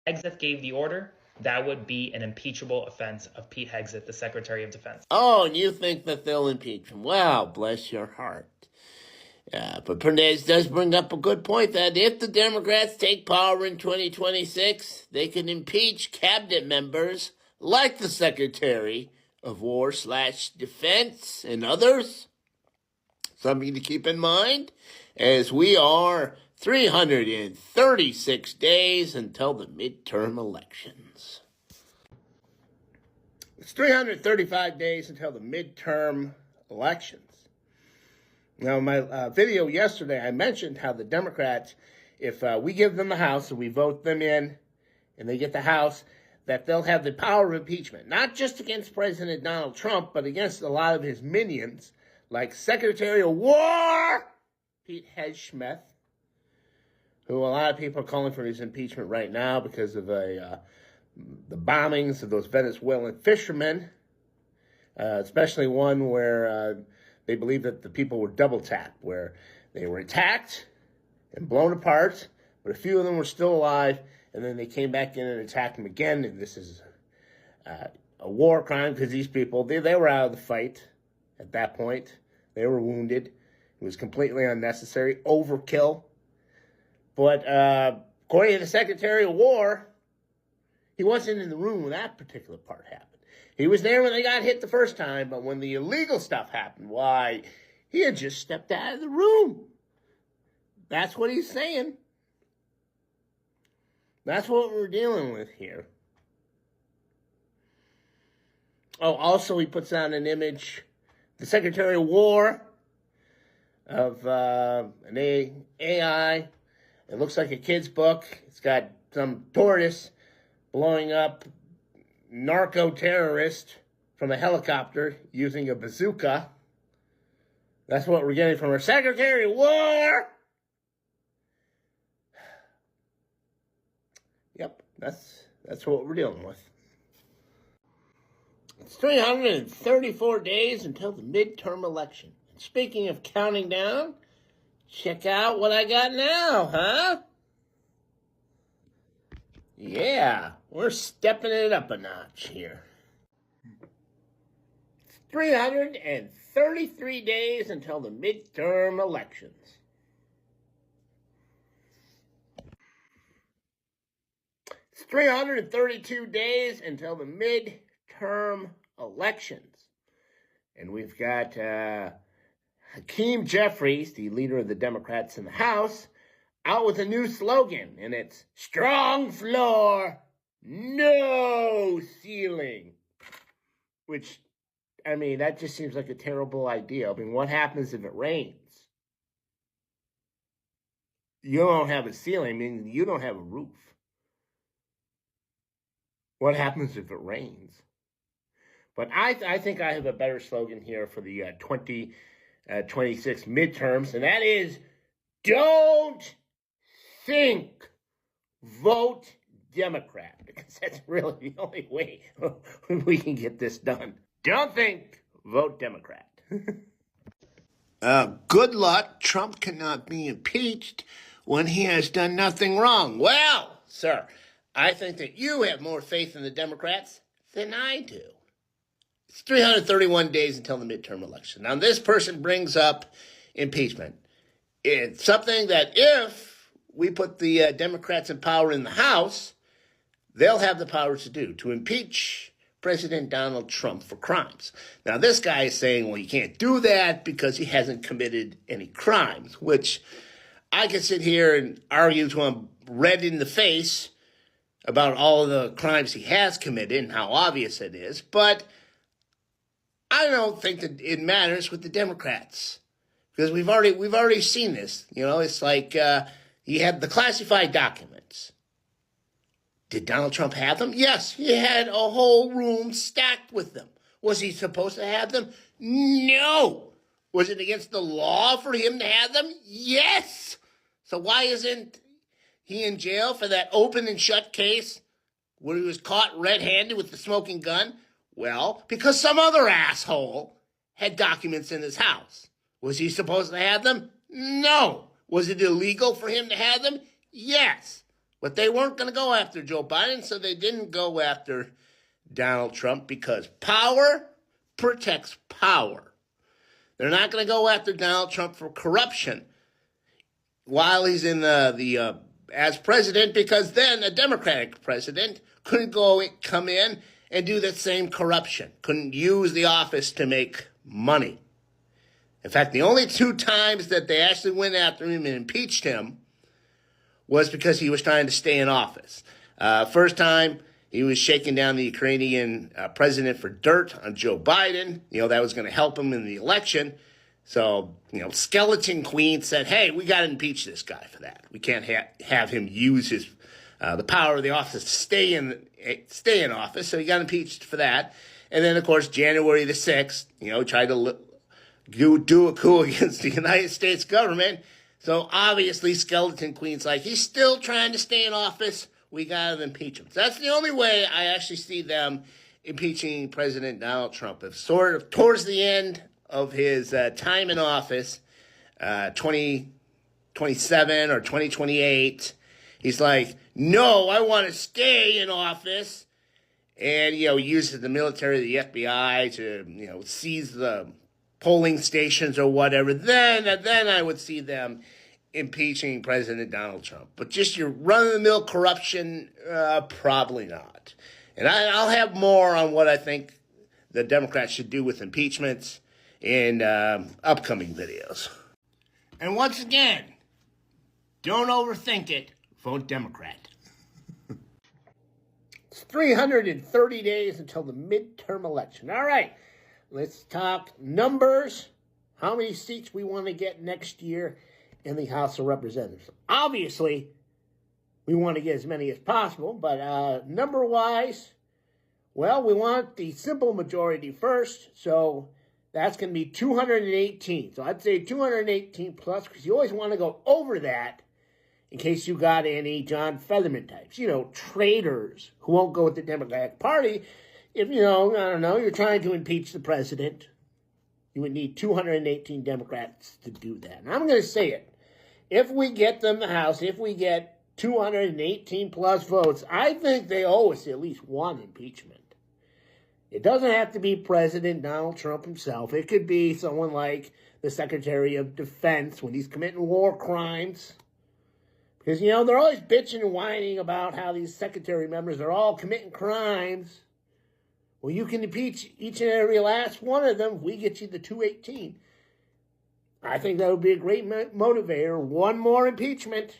Hegseth gave the order, that would be an impeachable offense of Pete Hegseth, the Secretary of Defense. Oh, and you think that they'll impeach him? Well, bless your heart. But Perez does bring up a good point that if the Democrats take power in 2026, they can impeach cabinet members like the Secretary of War / Defense and others. Something to keep in mind as we are 336 days until the midterm elections. It's 335 days until the midterm elections. Now, in my video yesterday, I mentioned how the Democrats, if we give them the House and we vote them in and they get the House, that they'll have the power of impeachment, not just against President Donald Trump, but against a lot of his minions, like Secretary of War Pete Hegseth, who a lot of people are calling for his impeachment right now because of the bombings of those Venezuelan fishermen, especially one where they believe that the people were double tapped, where they were attacked and blown apart, but a few of them were still alive, and then they came back in and attacked them again, and this is a war crime because these people, they were out of the fight at that point. They were wounded. It was completely unnecessary, overkill. But according to the Secretary of War, he wasn't in the room when that particular part happened. He was there when they got hit the first time, but when the illegal stuff happened, why, he had just stepped out of the room. That's what he's saying. That's what we're dealing with here. Oh, also he puts out an image, the Secretary of War, of an AI. It looks like a kid's book. It's got some tortoise blowing up narco-terrorist from a helicopter using a bazooka. That's what we're getting from our Secretary of War. Yep, that's what we're dealing with. It's 334 days until the midterm election. And speaking of counting down, check out what I got now, huh? Yeah, we're stepping it up a notch here. It's 333 days until the midterm elections. It's 332 days until the midterm elections. And we've got Hakeem Jeffries, the leader of the Democrats in the House, out with a new slogan, and it's strong floor, no ceiling. Which, I mean, that just seems like a terrible idea. I mean, what happens if it rains? You don't have a ceiling, I mean, you don't have a roof. What happens if it rains? But I think I have a better slogan here for the 2026 midterms, and that is, don't think, vote Democrat, because that's really the only way we can get this done. Don't think, vote Democrat. Good luck. Trump cannot be impeached when he has done nothing wrong. Well, sir, I think that you have more faith in the Democrats than I do. It's 331 days until the midterm election. Now, this person brings up impeachment. It's something that if we put the Democrats in power in the House, they'll have the power to do, to impeach President Donald Trump for crimes. Now, this guy is saying, well, you can't do that because he hasn't committed any crimes, which I could sit here and argue to him red in the face about all of the crimes he has committed and how obvious it is, but I don't think that it matters with the Democrats. Because we've already seen this. You know, it's like you had the classified documents. Did Donald Trump have them? Yes, he had a whole room stacked with them. Was he supposed to have them? No. Was it against the law for him to have them? Yes. So why isn't he in jail for that open and shut case where he was caught red-handed with the smoking gun? Well, because some other asshole had documents in his house. Was he supposed to have them? No. Was it illegal for him to have them? Yes. But they weren't going to go after Joe Biden, so they didn't go after Donald Trump because power protects power. They're not going to go after Donald Trump for corruption while he's in as president, because then a Democratic president couldn't come in and do the same corruption, couldn't use the office to make money. In fact, the only 2 times that they actually went after him and impeached him was because he was trying to stay in office. First time, he was shaking down the Ukrainian president for dirt on Joe Biden. That was going to help him in the election. So, Skeleton Queen said, hey, we got to impeach this guy for that. We can't have him use the power of the office to stay in office. So he got impeached for that. And then, of course, January the 6th, tried to do a coup against the United States government. So obviously, Skeleton Queen's like, he's still trying to stay in office. We got to impeach him. So that's the only way I actually see them impeaching President Donald Trump. If sort of towards the end of his time in office, 2027 or 2028, he's like, no, I want to stay in office. And, uses the military, the FBI to, seize the polling stations or whatever, then I would see them impeaching President Donald Trump. But just your run-of-the-mill corruption, probably not. And I'll have more on what I think the Democrats should do with impeachments in upcoming videos. And once again, don't overthink it. Vote Democrat. It's 330 days until the midterm election. All right. Let's talk numbers, how many seats we want to get next year in the House of Representatives. Obviously, we want to get as many as possible, but number-wise, well, we want the simple majority first, so that's going to be 218. So I'd say 218 plus, because you always want to go over that in case you got any John Fetterman types, traitors who won't go with the Democratic Party. If, you're trying to impeach the president, you would need 218 Democrats to do that. And I'm going to say it. If we get them the House, if we get 218 plus votes, I think they owe us at least one impeachment. It doesn't have to be President Donald Trump himself. It could be someone like the Secretary of Defense when he's committing war crimes. Because, they're always bitching and whining about how these secretary members are all committing crimes. Well, you can impeach each and every last one of them. We get you the 218. I think that would be a great motivator. One more impeachment. It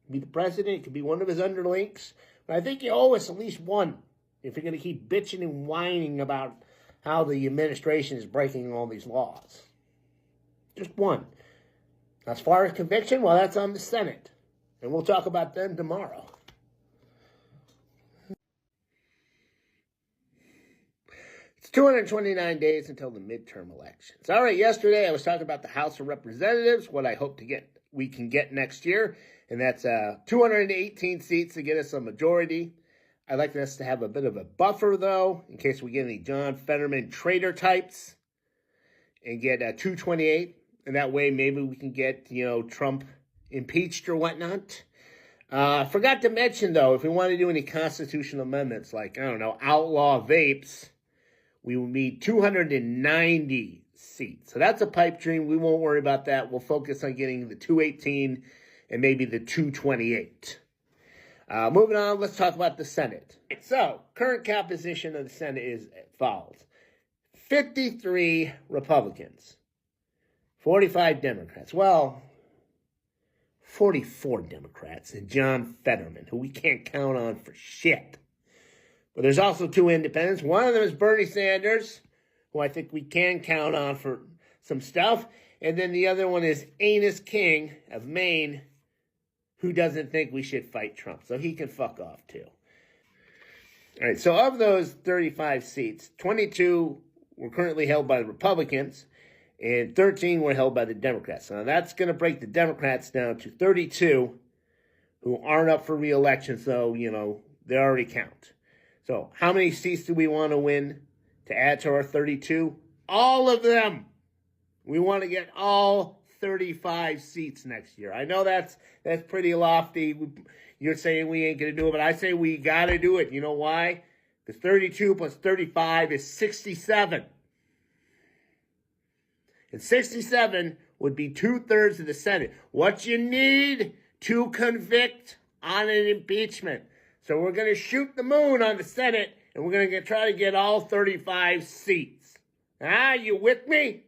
could be the president. It could be one of his underlings. But I think you owe us at least one if you're going to keep bitching and whining about how the administration is breaking all these laws. Just one. As far as conviction, well, that's on the Senate. And we'll talk about them tomorrow. It's 229 days until the midterm elections. All right, yesterday I was talking about the House of Representatives, what I hope we can get next year, and that's 218 seats to get us a majority. I'd like us to have a bit of a buffer, though, in case we get any John Fetterman traitor types, and get 228, and that way maybe we can get, Trump impeached or whatnot. I forgot to mention, though, if we want to do any constitutional amendments, like, outlaw vapes, we will need 290 seats. So that's a pipe dream. We won't worry about that. We'll focus on getting the 218 and maybe the 228. Moving on, let's talk about the Senate. So, current composition of the Senate is as follows. 53 Republicans, 45 Democrats. Well, 44 Democrats and John Fetterman, who we can't count on for shit. But there's also 2 independents. One of them is Bernie Sanders, who I think we can count on for some stuff. And then the other one is Anus King of Maine, who doesn't think we should fight Trump. So he can fuck off too. All right, so of those 35 seats, 22 were currently held by the Republicans, and 13 were held by the Democrats. Now, that's going to break the Democrats down to 32 who aren't up for re-election, so, they already count. So, how many seats do we want to win to add to our 32? All of them. We want to get all 35 seats next year. I know that's pretty lofty. You're saying we ain't going to do it, but I say we got to do it. You know why? Because 32 plus 35 is 67. And 67 would be 2/3 of the Senate. What you need to convict on an impeachment. So we're going to shoot the moon on the Senate, and we're going to try to get all 35 seats. You with me?